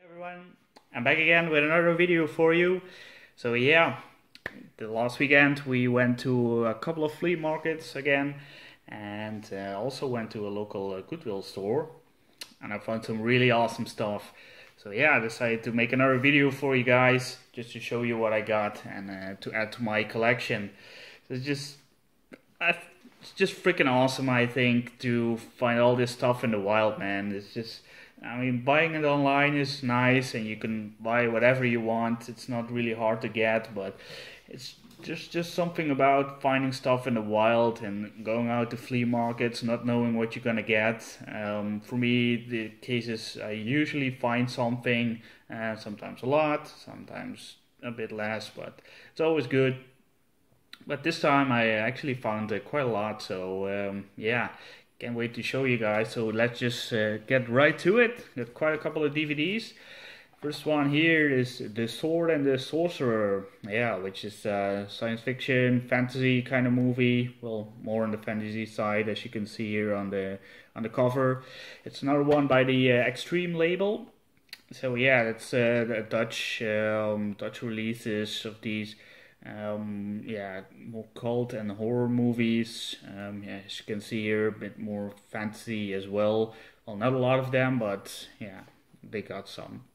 Everyone, I'm back again with another video for you. So yeah, the last weekend we went to a couple of flea markets again, and also went to a local Goodwill store, and I found some really awesome stuff. So yeah, I decided to make another video for you guys just to show you what I got and to add to my collection. So it's just freaking awesome, I think, to find all this stuff in the wild, man. It's just, I mean, buying it online is nice and you can buy whatever you want. It's not really hard to get, but it's just something about finding stuff in the wild and going out to flea markets, not knowing what you're gonna get. For me, the case is I usually find something, sometimes a lot, sometimes a bit less, but it's always good. But this time I actually found quite a lot, so yeah, can't wait to show you guys. So let's just get right to it. Got quite a couple of DVDs. First one here is The Sword and the Sorcerer, yeah, which is a science fiction, fantasy kind of movie. Well, more on the fantasy side, as you can see here on the cover. It's another one by the Extreme label. So yeah, it's the Dutch releases of these. Yeah, more cult and horror movies. Yeah, as you can see here, a bit more fantasy as well. Well, not a lot of them, but yeah, they got some.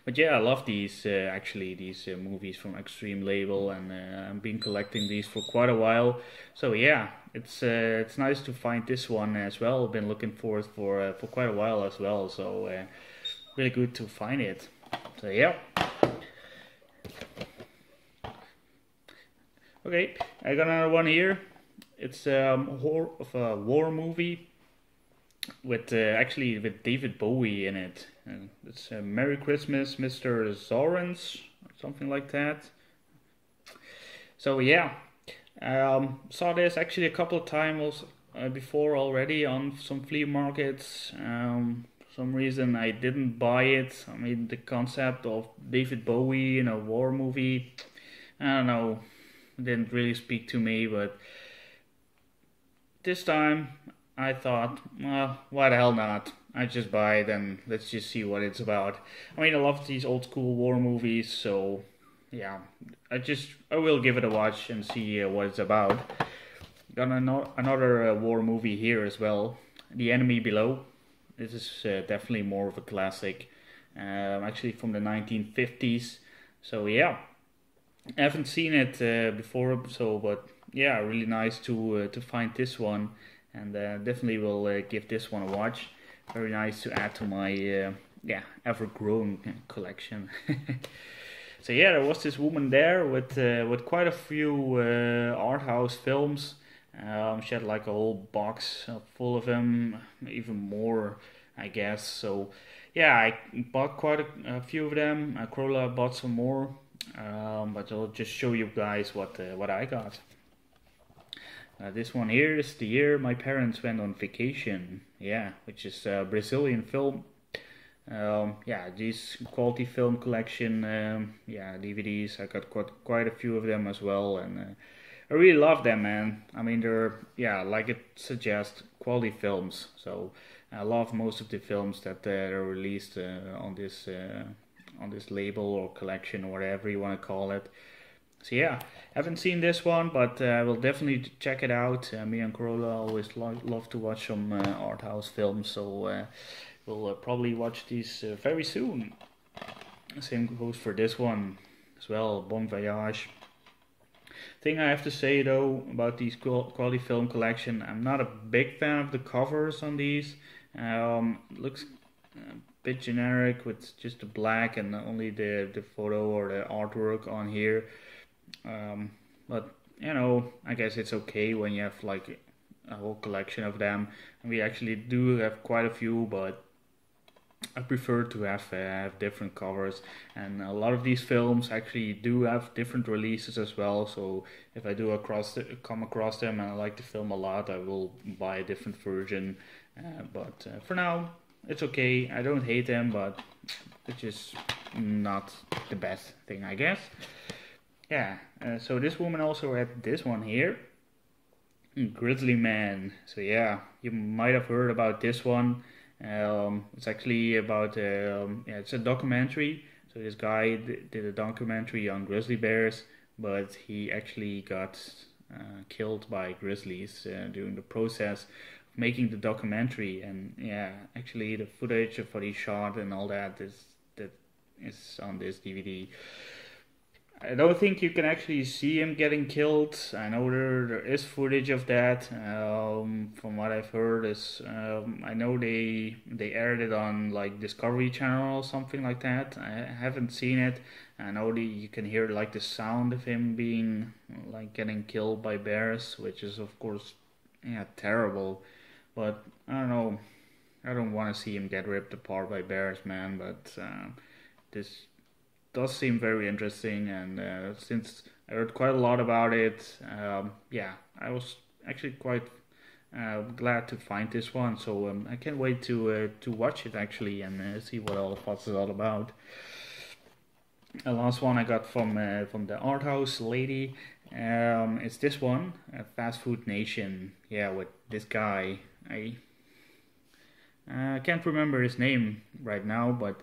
But yeah, I love these actually these movies from Extreme Label, and I've been collecting these for quite a while. So yeah, it's nice to find this one as well. Been looking for it for quite a while as well. So really good to find it. So yeah. Okay, I got another one here. It's a war movie with actually with David Bowie in it. It's Merry Christmas, Mr. Zorans, or something like that. So yeah, saw this actually a couple of times before already on some flea markets. For some reason I didn't buy it. I mean, the concept of David Bowie in a war movie, I don't know, didn't really speak to me, but this time I thought, well, why the hell not? I just buy it and let's just see what it's about. I mean, I love these old school war movies, so yeah, I will give it a watch and see what it's about. Got another war movie here as well, The Enemy Below. This is definitely more of a classic, actually from the 1950s. So yeah. I haven't seen it before, so but yeah, really nice to find this one, and definitely will give this one a watch. Very nice to add to my yeah, ever-growing collection. So yeah, there was this woman there with quite a few art house films. She had like a whole box full of them, even more, I guess. So yeah, I bought quite a few of them. Corolla bought some more. But I'll just show you guys what I got. This one here is The Year My Parents Went on Vacation, yeah, which is a Brazilian film. Yeah, this quality film collection, yeah, DVDs. I got quite a few of them as well, and I really love them, man. I mean, they're, yeah, like it suggests, quality films. So I love most of the films that are released on this label or collection or whatever you want to call it. So yeah, haven't seen this one, but I will definitely check it out. Me and Corolla always love to watch some art house films, so we'll probably watch these very soon. Same goes for this one as well, Bon Voyage. Thing I have to say though about these quality film collection, I'm not a big fan of the covers on these. Looks bit generic with just the black and only the photo or the artwork on here, but you know, I guess it's okay when you have like a whole collection of them, and we actually do have quite a few, but I prefer to have different covers, and a lot of these films actually do have different releases as well. So if I do come across them and I like the film a lot, I will buy a different version, but for now it's okay. I don't hate them, but it's just not the best thing, I guess. Yeah, so this woman also had this one here, Grizzly Man. So yeah, you might have heard about this one. It's actually about yeah, it's a documentary. So this guy did a documentary on grizzly bears, but he actually got killed by grizzlies during the process of making the documentary. And yeah, actually the footage of what he shot and all that is on this DVD. I don't think you can actually see him getting killed. I know there is footage of that. From what I've heard, is I know they aired it on like Discovery Channel or something like that. I haven't seen it. I know you can hear like the sound of him being like getting killed by bears, which is of course yeah terrible. But I don't know. I don't want to see him get ripped apart by bears, man. But this does seem very interesting, and since I heard quite a lot about it, yeah, I was actually quite glad to find this one. So I can't wait to watch it actually and see what all the fuss is all about. The last one I got from the art house lady. It's this one, Fast Food Nation. Yeah, with this guy. I can't remember his name right now, but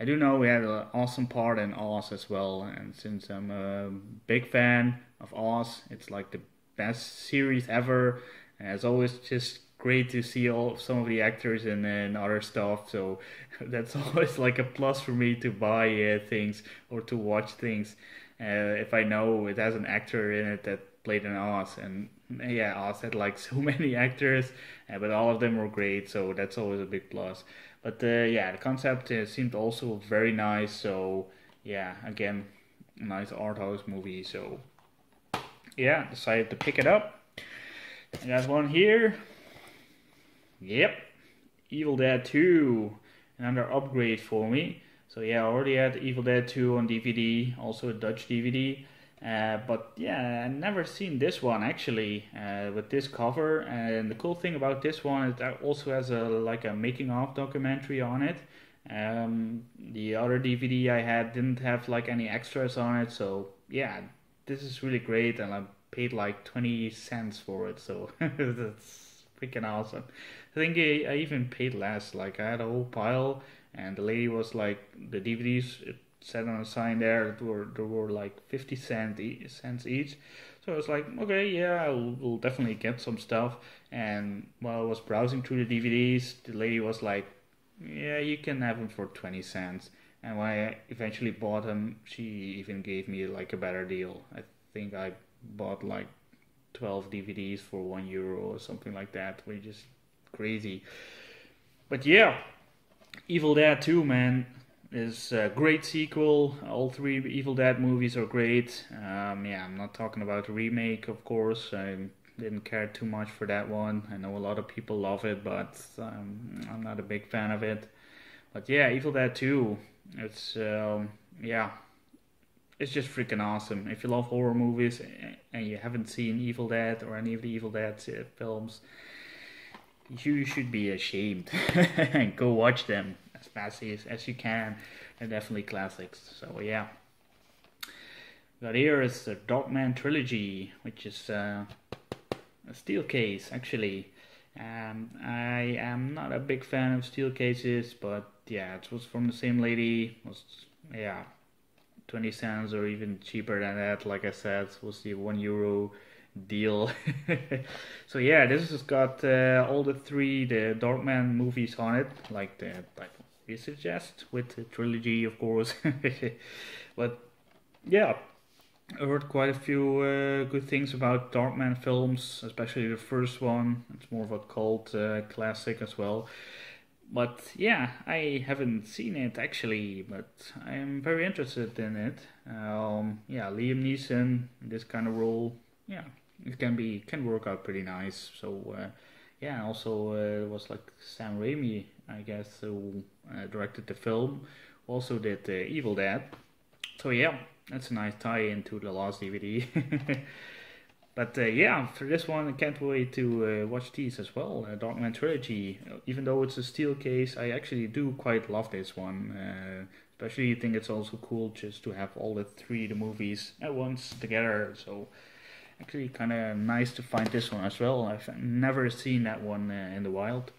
I do know we had an awesome part in Oz as well, and since I'm a big fan of Oz, it's like the best series ever, and it's always just great to see some of the actors in other stuff, so that's always like a plus for me to buy things or to watch things if I know it has an actor in it that played in Oz. And yeah, Oz had like so many actors, but all of them were great, so that's always a big plus. But yeah, the concept seemed also very nice. So yeah, again, a nice art house movie. So yeah, decided to pick it up. I got one here. Yep, Evil Dead 2, another upgrade for me. So yeah, I already had Evil Dead 2 on DVD, also a Dutch DVD. But yeah, I never seen this one actually with this cover. And the cool thing about this one is that it also has a making of documentary on it. The other DVD I had didn't have like any extras on it, so yeah, this is really great, and I paid like 20 cents for it, so that's freaking awesome. I think I even paid less. Like I had a whole pile, and the lady was like, the DVDs. It said on a sign there there were like 50 cents each. So I was like, okay, yeah, we'll definitely get some stuff. And while I was browsing through the DVDs, the lady was like, yeah, you can have them for 20 cents. And when I eventually bought them, she even gave me like a better deal. I think I bought like 12 DVDs for €1 or something like that, which is crazy. But yeah, Evil Dead 2, man, is a great sequel. All three Evil Dead movies are great. Yeah, I'm not talking about the remake, of course. I didn't care too much for that one. I know a lot of people love it, but I'm not a big fan of it. But yeah, Evil Dead 2, it's yeah, it's just freaking awesome. If you love horror movies and you haven't seen Evil Dead or any of the Evil Dead films, you should be ashamed and go watch them as fast as you can. They're definitely classics. So yeah. Got here is the Dogman Trilogy, which is a steel case actually. I am not a big fan of steel cases, but yeah, it was from the same lady. It was yeah, 20 cents or even cheaper than that. Like I said, it was the €1 deal. So yeah, this has got all the Darkman movies on it, like we suggest, with the trilogy, of course. But yeah, I heard quite a few good things about Darkman films, especially the first one. It's more of a cult classic as well. But yeah, I haven't seen it actually, but I am very interested in it. Yeah, Liam Neeson in this kind of role, yeah, it can work out pretty nice. So yeah, also it was like Sam Raimi, I guess, who directed the film, also did Evil Dead. So yeah, that's a nice tie into the last DVD. But yeah, for this one, I can't wait to watch these as well. Darkman Trilogy, even though it's a steel case, I actually do quite love this one. Especially, I think it's also cool just to have all the movies at once together. So actually, kind of nice to find this one as well. I've never seen that one in the wild.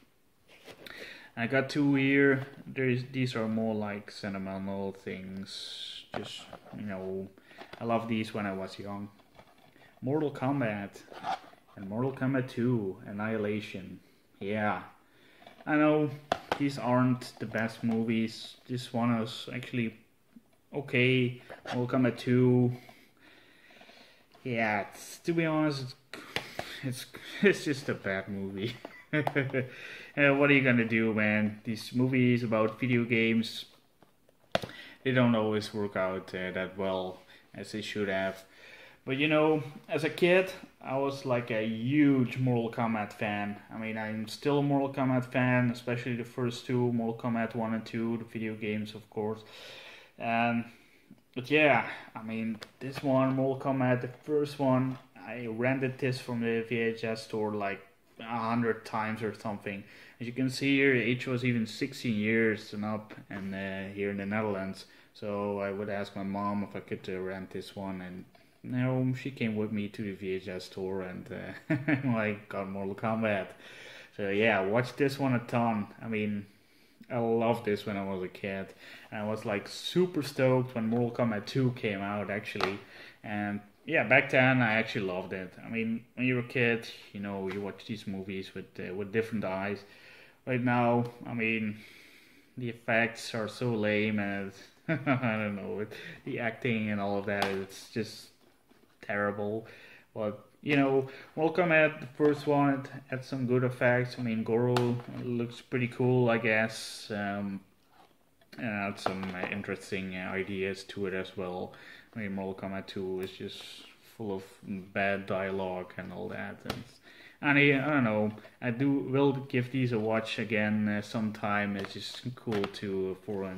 I got two here. These are more like sentimental things. Just, you know, I love these when I was young. Mortal Kombat and Mortal Kombat 2 Annihilation. Yeah, I know these aren't the best movies. This one was actually okay. Mortal Kombat 2. Yeah, to be honest, it's just a bad movie. What are you gonna do, man? These movies about video games, they don't always work out that well as they should have. But you know, as a kid, I was like a huge Mortal Kombat fan. I mean, I'm still a Mortal Kombat fan, especially the first two, Mortal Kombat 1 and 2, the video games, of course. But yeah, I mean, this one, Mortal Kombat, the first one, I rented this from the VHS store like 100 times or something. As you can see here, the age was even 16 years and up, and here in the Netherlands. So I would ask my mom if I could rent this one, and no, she came with me to the VHS store, and I got Mortal Kombat. So yeah, I watched this one a ton. I mean, I loved this when I was a kid, and I was like super stoked when Mortal Kombat 2 came out actually, and yeah, back then I actually loved it. I mean, when you're a kid, you know, you watch these movies with different eyes. Right now, I mean, the effects are so lame, and I don't know, the acting and all of that, it's just terrible. But you know, Mortal Kombat, the first one, it had some good effects. I mean, Goro looks pretty cool, I guess. And had some interesting ideas to it as well. I mean, Mortal Kombat 2 is just full of bad dialogue and all that. And I don't know, will give these a watch again sometime. It's just cool to for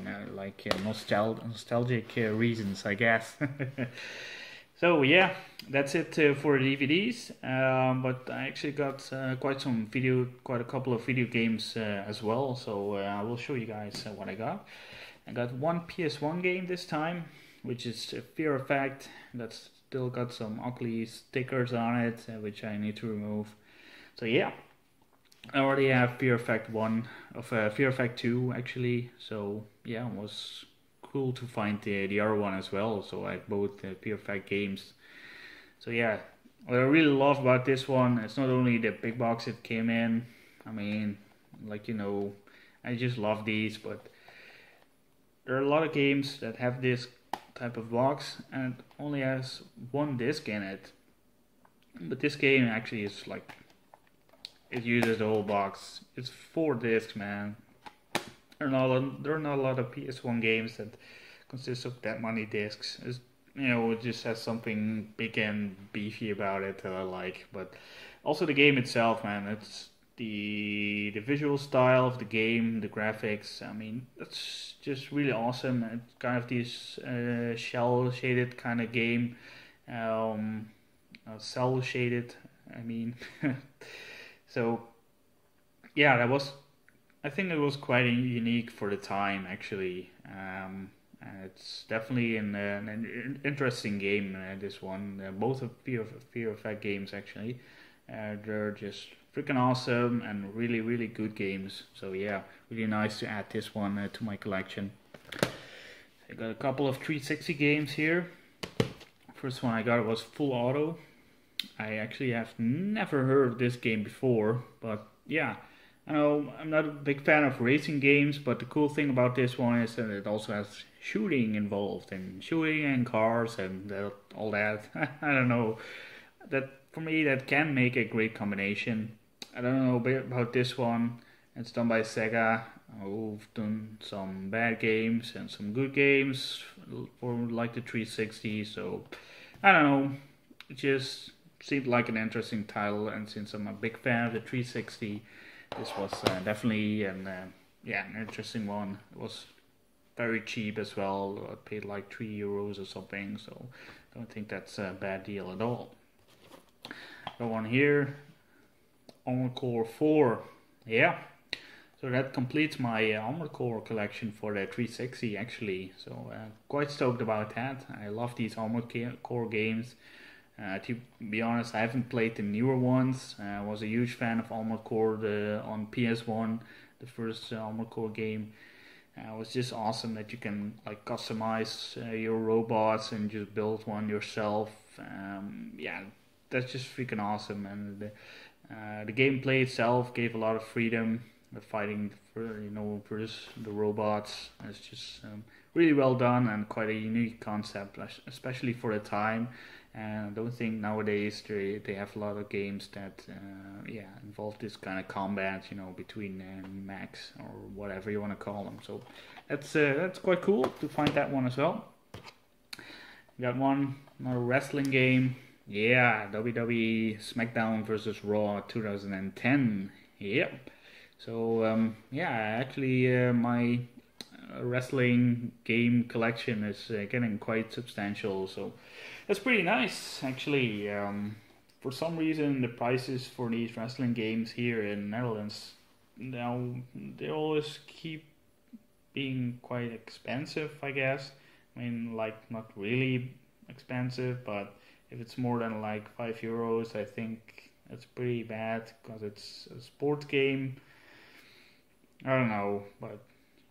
nostalgic reasons, I guess. So yeah, that's it for DVDs. But I actually got quite a couple of video games as well. So I will show you guys what I got. I got one PS1 game this time, which is Fear Effect. That's still got some ugly stickers on it, which I need to remove. So yeah, I already have Fear Effect 2 actually. So yeah, it was cool to find the other one as well. So I have both Fear Effect games. So yeah, what I really love about this one, it's not only the big box it came in. I mean, like, you know, I just love these, but there are a lot of games that have this type of box and it only has one disc in it. But this game actually is like, it uses the whole box. It's 4 discs, man. There are not a lot of PS1 games that consist of that many discs. You know, it just has something big and beefy about it that I like. But also the game itself, man. It's the visual style of the game, the graphics. I mean, it's just really awesome. It's kind of this shell shaded kind of game, cell shaded. I mean, so yeah, I think it was quite unique for the time, actually. It's definitely an interesting game, this one. Both of Fear Effect games, actually. They're just freaking awesome and really, really good games. So yeah, really nice to add this one to my collection. I got a couple of 360 games here. First one I got was Full Auto. I actually have never heard of this game before, but yeah. I know I'm not a big fan of racing games, but the cool thing about this one is that it also has shooting involved, and shooting and cars and all that. I don't know. That for me, that can make a great combination. I don't know a bit about this one. It's done by Sega, who've done some bad games and some good games for like the 360. So I don't know. It just seemed like an interesting title, and since I'm a big fan of the 360. This was definitely an interesting one. It was very cheap as well. I paid like €3 or something, so I don't think that's a bad deal at all. Got one here, Armored Core 4. Yeah, so that completes my Armored Core collection for the 360 actually. So quite stoked about that. I love these Armored Core games. To be honest, I haven't played the newer ones. I was a huge fan of Armored Core on PS1. the first Armored Core game. It was just awesome that you can like customize your robots and just build one yourself. Yeah, that's just freaking awesome. And the gameplay itself gave a lot of freedom. The fighting for versus the robots. It's just really well done and quite a unique concept, especially for the time. And I don't think nowadays they have a lot of games that involve this kind of combat, between mechs or whatever you want to call them. So that's quite cool to find that one as well. Got another wrestling game. Yeah, WWE SmackDown versus Raw 2010. Yep. So actually my wrestling game collection is getting quite substantial. So that's pretty nice, actually. For some reason, the prices for these wrestling games here in the Netherlands now they always keep being quite expensive, I guess. I mean, like not really expensive, but if it's more than like €5, I think that's pretty bad because it's a sports game. I don't know, but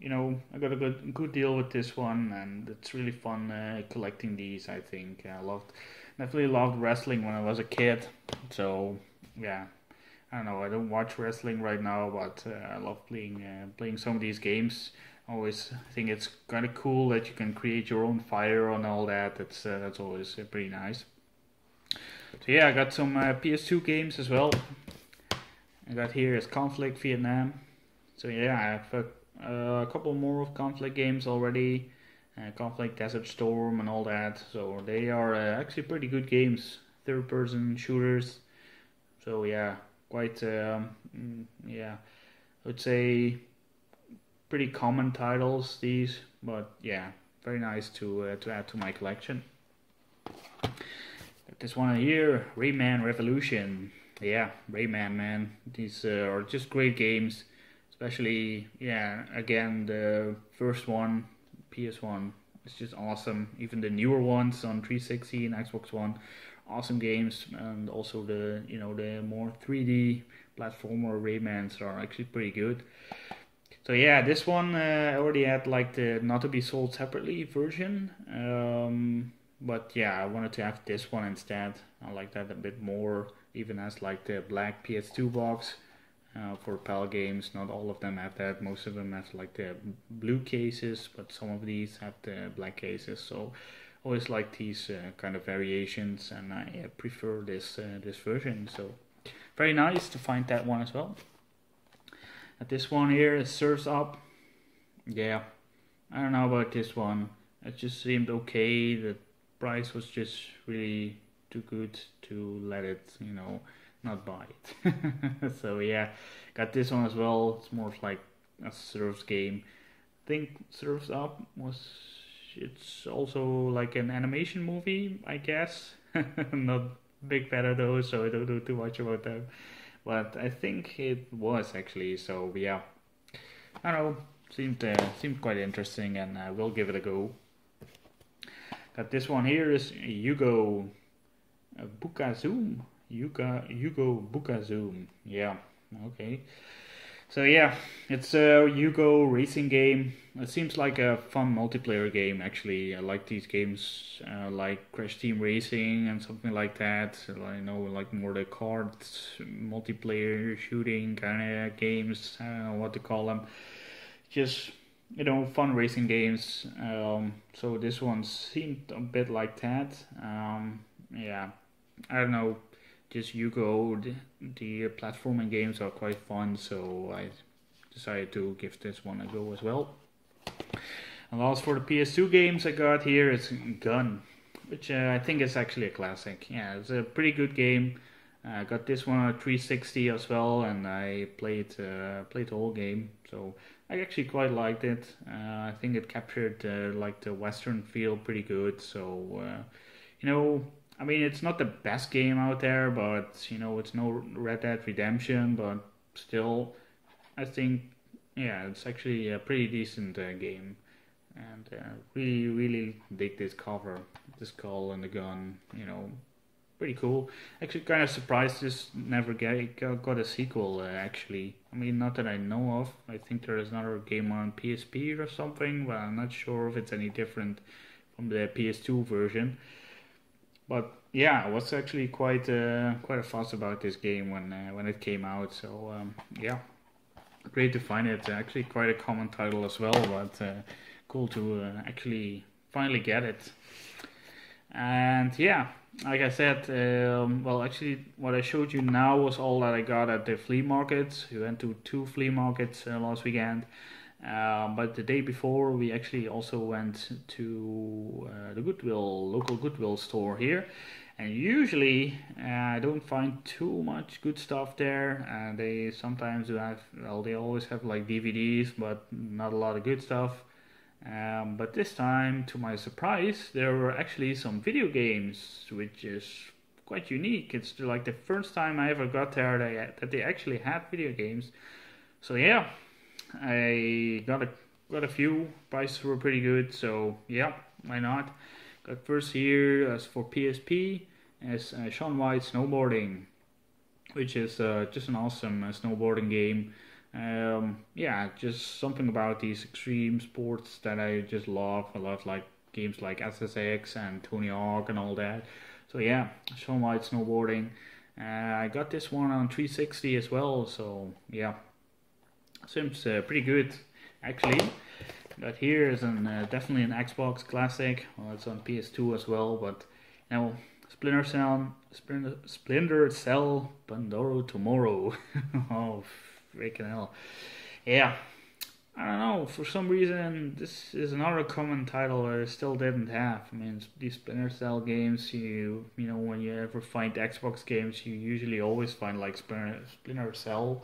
I got a good deal with this one, and it's really fun collecting these. I think I definitely loved wrestling when I was a kid. So yeah, I don't know. I don't watch wrestling right now, but I love playing some of these games. I always think it's kind of cool that you can create your own fire and all that. That's always pretty nice. So yeah, I got some PS2 games as well. I got here is Conflict Vietnam. So yeah, I have a couple more of Conflict games already. Conflict Desert Storm and all that. So they are actually pretty good games. Third-person shooters. So yeah, quite I would say pretty common titles these, but yeah, very nice to add to my collection. Got this one here, Rayman Revolution. Yeah, Rayman, man. These are just great games. Especially, again, the first one, PS1, it's just awesome. Even the newer ones on 360 and Xbox One, awesome games. And also the more 3D platformer Raymans are actually pretty good. So yeah, this one I already had like the not to be sold separately version. But yeah, I wanted to have this one instead. I like that a bit more. Even as like the black PS2 box. For PAL games, not all of them have that. Most of them have like the blue cases, but some of these have the black cases. So always like these kind of variations, and I prefer this version. So very nice to find that one as well. And this one here is Surf's Up. Yeah, I don't know about this one. It just seemed okay. The price was just really too good to let it, not buy it. So yeah, got this one as well. It's more like a Surf's game. I think Surf's Up it's also like an animation movie, I guess. I'm not a big fan of those, so I don't know too much about them. But I think it was actually, so yeah. I don't know, seemed quite interesting, and I will give it a go. Got this one here is Yugo Bukazoom. Yugo Bukazoom. Yeah, okay. So yeah, it's a Yugo racing game. It seems like a fun multiplayer game, actually. I like these games, like Crash Team Racing and something like that. So, like more the cards, multiplayer shooting kind of games. I don't know what to call them. Just, fun racing games. So this one seemed a bit like that. Yeah, I don't know. Just Yugo, the platforming games are quite fun, so I decided to give this one a go as well. And last for the PS2 games I got here is Gun, which I think is actually a classic. Yeah, it's a pretty good game. I got this one on 360 as well, and I played the whole game, so I actually quite liked it. I think it captured like the Western feel pretty good, so I mean, it's not the best game out there, but it's no Red Dead Redemption, but still, I think, it's actually a pretty decent game, and really dig this cover, the skull and the gun, pretty cool. Actually, kind of surprised this never got a sequel. Actually, I mean, not that I know of. I think there is another game on PSP or something, but I'm not sure if it's any different from the PS2 version. But yeah, I was actually quite a fuss about this game when it came out. So yeah, great to find it. Actually, quite a common title as well, but cool to actually finally get it. And yeah, like I said, well, actually, what I showed you now was all that I got at the flea markets. We went to 2 flea markets last weekend. But the day before, we actually also went to the local Goodwill store here. And usually, I don't find too much good stuff there. They sometimes do have, well, they always have like DVDs, but not a lot of good stuff. But this time, to my surprise, there were actually some video games, which is quite unique. It's like the first time I ever got there that they actually had video games. So yeah, I got a few. Prices were pretty good, so yeah, why not? Got first here as for PSP as Shaun White Snowboarding, which is just an awesome snowboarding game. Yeah, just something about these extreme sports that I just love a lot, like games like SSX and Tony Hawk and all that. So yeah, Shaun White Snowboarding. I got this one on 360 as well, so yeah, seems pretty good actually. But here is definitely an Xbox classic. Well, it's on PS2 as well, but you know, Splinter Cell Pandora Tomorrow. Oh, freaking hell. Yeah, I don't know, for some reason this is another common title I still didn't have. I mean, these Splinter Cell games, you know, when you ever find Xbox games, you usually always find like Splinter Cell.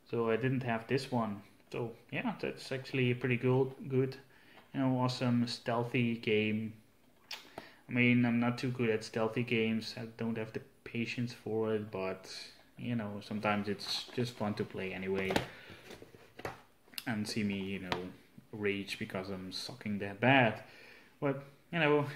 So I didn't have this one. So yeah, that's actually pretty good. You know, awesome stealthy game. I mean, I'm not too good at stealthy games. I don't have the patience for it, but you know, sometimes it's just fun to play anyway. And see me, you know, rage because I'm sucking that bad. But you know,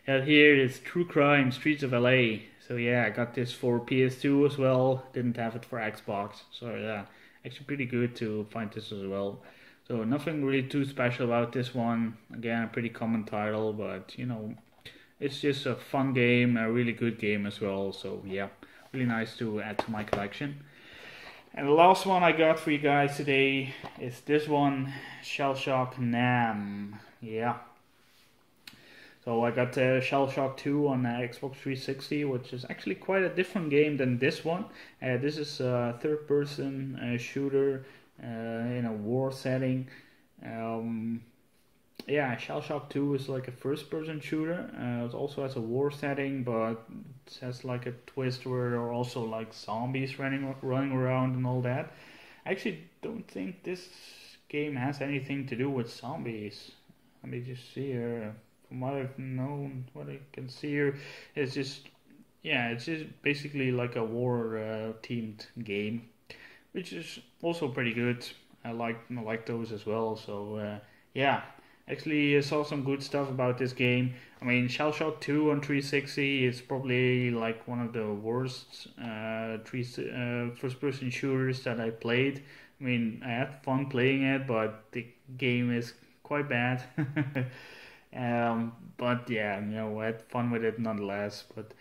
and here is True Crime Streets of LA. So yeah, I got this for PS2 as well. Didn't have it for Xbox. So yeah, actually pretty good to find this as well. So nothing really too special about this one. Again, a pretty common title, but you know, it's just a fun game, a really good game as well. So yeah, really nice to add to my collection. And the last one I got for you guys today is this one, Shell Shock Nam. Yeah. So I got Shell Shock 2 on Xbox 360, which is actually quite a different game than this one. This is a third-person shooter in a war setting. Yeah, Shell Shock 2 is like a first-person shooter. It also has a war setting, but it has like a twist where there are also like zombies running around and all that. I actually don't think this game has anything to do with zombies. Let me just see here. From what I've known, what I can see here, it's just, yeah, it's just basically like a war themed game, which is also pretty good. I like those as well. So yeah, actually I saw some good stuff about this game. I mean, Shell Shock 2 on 360 is probably like one of the worst first-person shooters that I played. I mean, I had fun playing it, but the game is quite bad. But yeah, you know, I had fun with it nonetheless. But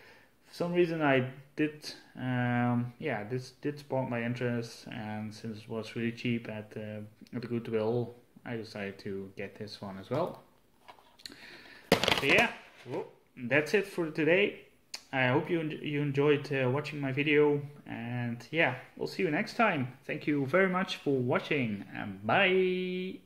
for some reason I did, yeah, this did spark my interest, and since it was really cheap at the Goodwill, I decided to get this one as well. So yeah, well, that's it for today. I hope you enjoyed watching my video, and yeah, we'll see you next time. Thank you very much for watching, and bye!